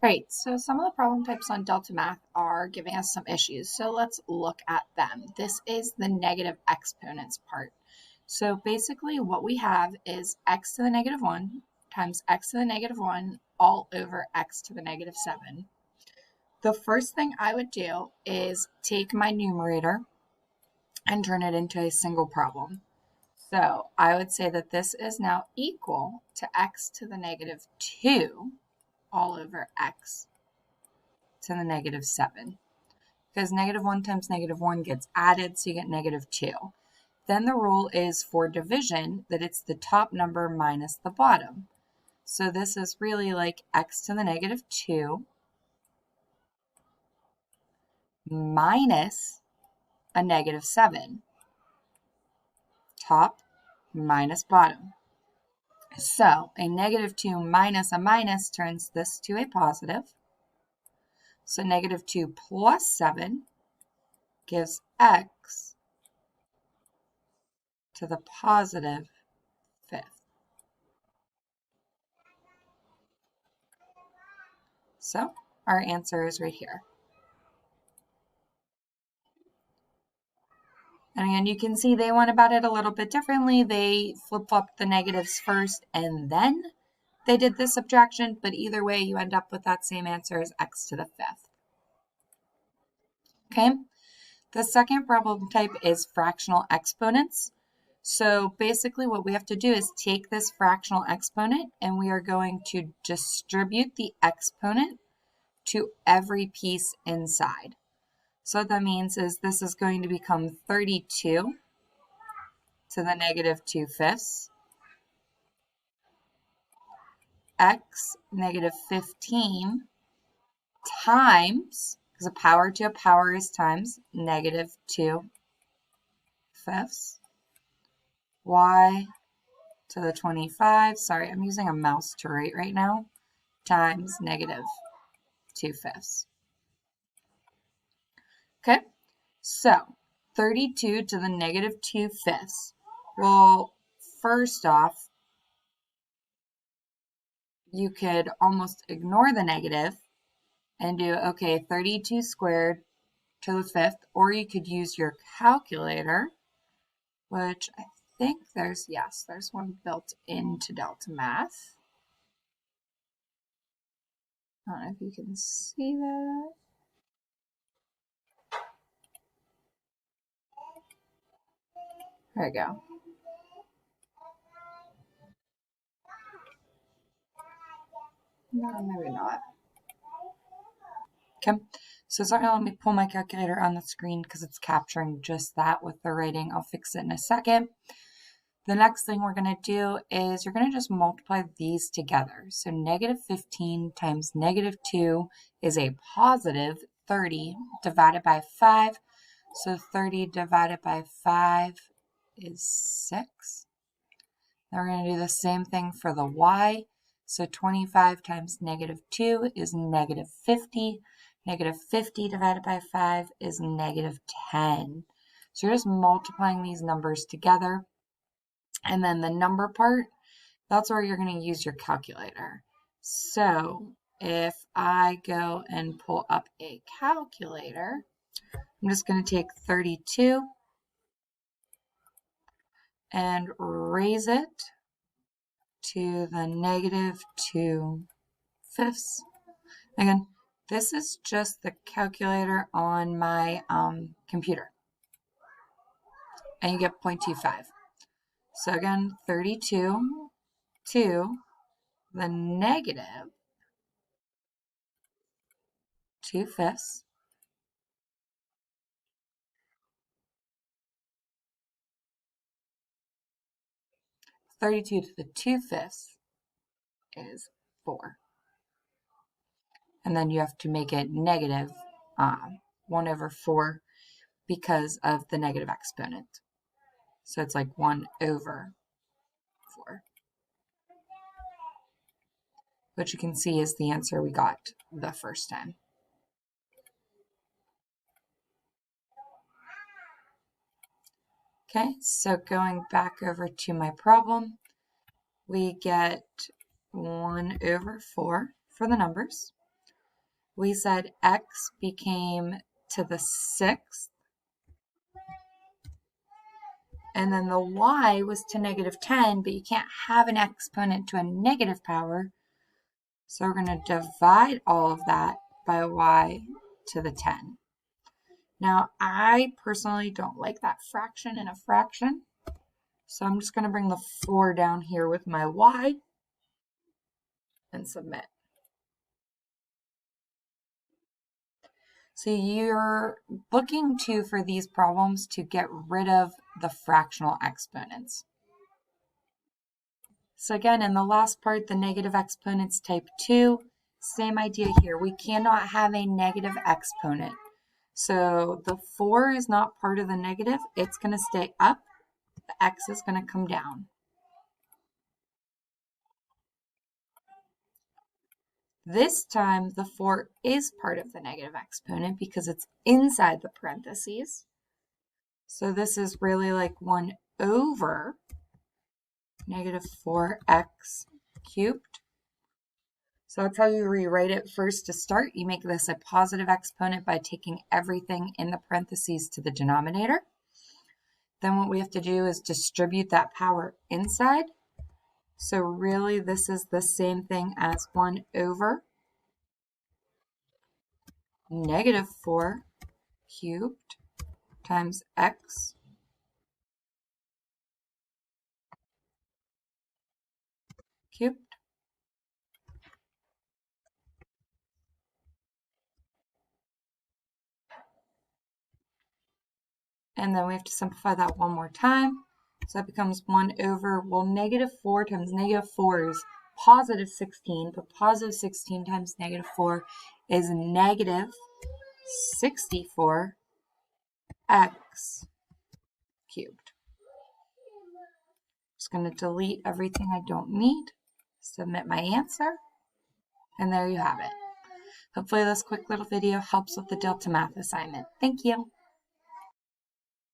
Great, so some of the problem types on Deltamath are giving us some issues, so let's look at them. This is the negative exponents part. So basically what we have is x to the negative 1 times x to the negative 1 all over x to the negative 7. The first thing I would do is take my numerator and turn it into a single problem. So I would say that this is now equal to x to the negative 2 all over x to the negative 7. Because negative 1 times negative 1 gets added, so you get negative 2. Then the rule is for division that it's the top number minus the bottom. So this is really like x to the negative 2 minus a negative 7. Top minus bottom. So a negative 2 minus a minus turns this to a positive. So negative 2 plus 7 gives x to the positive 5th. So our answer is right here. And again, you can see they went about it a little bit differently. They flip-flopped the negatives first and then they did the subtraction, but either way you end up with that same answer as x to the 5th. Okay, the second problem type is fractional exponents. So basically what we have to do is take this fractional exponent and we are going to distribute the exponent to every piece inside. So what that means is this is going to become 32 to the negative 2/5 x negative 15 times, because a power to a power is times, negative 2/5 y to the 25, sorry, I'm using a mouse to write right now, times negative 2/5. Okay, so 32 to the negative 2/5. Well, first off, you could almost ignore the negative and do, okay, 32 squared to the 5th, or you could use your calculator, which I think there's one built into Deltamath. I don't know if you can see that. There we go. No, maybe not. Okay, so it's not going to let me pull my calculator on the screen because it's capturing just that with the writing. I'll fix it in a second. The next thing we're going to do is you're going to just multiply these together. So negative 15 times negative 2 is a positive 30 divided by 5. So 30 divided by 5 is 6. Now we're going to do the same thing for the y. So 25 times negative 2 is negative 50. Negative 50 divided by 5 is negative 10. So you're just multiplying these numbers together. And then the number part, that's where you're going to use your calculator. So if I go and pull up a calculator, I'm just going to take 32 and raise it to the negative 2/5. Again, this is just the calculator on my computer. And you get 0.25. So again, 32 to the negative 2/5. (32 to the 2/5 is 4. And then you have to make it negative 1 over 4 because of the negative exponent. So it's like 1 over 4. Which you can see is the answer we got the first time. Okay, so going back over to my problem, we get 1 over 4 for the numbers. we said x became to the 6th, and then the y was to -10, but you can't have an exponent to a negative power, so we're going to divide all of that by y to the 10. Now, I personally don't like that fraction in a fraction, so I'm just going to bring the 4 down here with my y and submit. So you're looking for these problems to get rid of the fractional exponents. So again, in the last part, the negative exponents type 2, same idea here. We cannot have a negative exponent. So the 4 is not part of the negative. It's going to stay up. The x is going to come down. This time, the 4 is part of the negative exponent because it's inside the parentheses. So this is really like 1 over -4x cubed. So that's how you rewrite it. First, to start, you make this a positive exponent by taking everything in the parentheses to the denominator. Then what we have to do is distribute that power inside. So really, this is the same thing as 1 over -4 cubed times x cubed. And then we have to simplify that one more time. So that becomes 1 over, well, -4 times -4 is positive 16, but positive 16 times -4 is -64x cubed. Just going to delete everything I don't need, submit my answer, and there you have it. Hopefully this quick little video helps with the Deltamath assignment. Thank you.